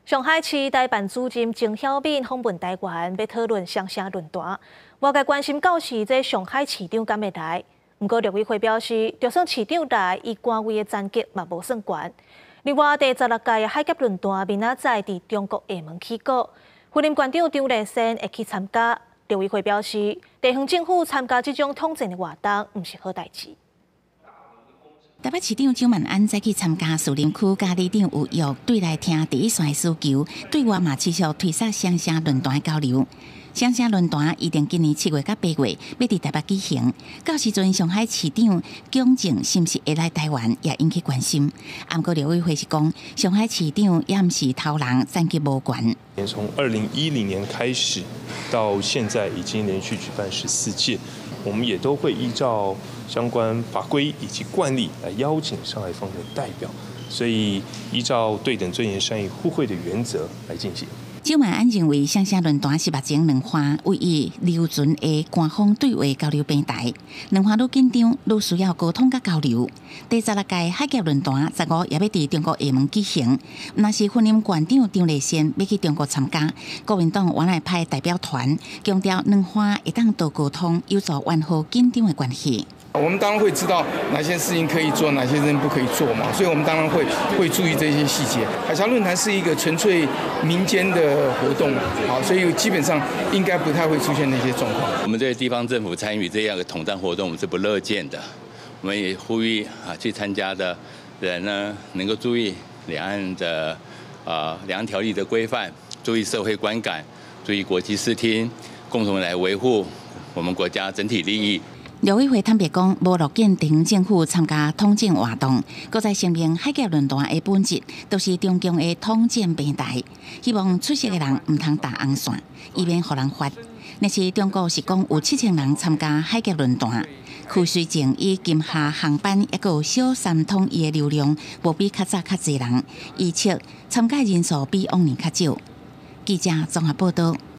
上海市台办主任郑晓敏访问台湾，要讨论双城论坛。外界关心到是这上海市长敢会来？不过陆委会表示，就算市长来，伊官位的层级嘛无算悬。另外，第16届海峡论坛明仔载伫中国厦门起稿，副林馆长张立先会去参加。陆委会表示，地方政府参加这种统战的活动，毋是好代志。 台北市长蒋万安再去参加树林区嘉里长有约对来听第一线的需求，对外嘛持续推测双城论坛的交流。双城论坛预定今年7月到8月要伫台北举行，到时阵上海市长蒋正是毋是会来台湾，也引起关心。不过陆委会是讲，上海市长也毋是头人，战绩无悬。从2010年开始到现在，已经连续举办14届。 我们也都会依照相关法规以及惯例来邀请上海方的代表，所以依照对等、尊严、善意、互惠的原则来进行。蒋万安认为，双城论坛是目前两方唯一留存的官方对话交流平台，两方愈紧张，愈需要沟通甲交流。第16届海峡论坛15也要伫中国厦门举行，若是副林馆长张立先要去中国参加，国民党原来派代表团，强调两方会当多沟通，有助缓和紧张的关系。 我们当然会知道哪些事情可以做，哪些事情不可以做嘛，所以我们当然会注意这些细节。海峡论坛是一个纯粹民间的活动，好，所以基本上应该不太会出现那些状况。我们这些地方政府参与这样的统战活动，我们是不乐见的。我们也呼吁去参加的人呢，能够注意两岸的两岸条例的规范，注意社会观感，注意国际视听，共同来维护我们国家整体利益。 陆委会坦白讲，无乐见地方政府参加统战活动，搁再声明海峡论坛的本质都是中共的统战平台，希望出席的人唔通打红线，以免互人发。若是中国是讲有7000人参加海峡论坛，去随前以金厦航班一个小三统一的流量，无比较早较侪人，预测参加人数比往年较少。记者综合报道。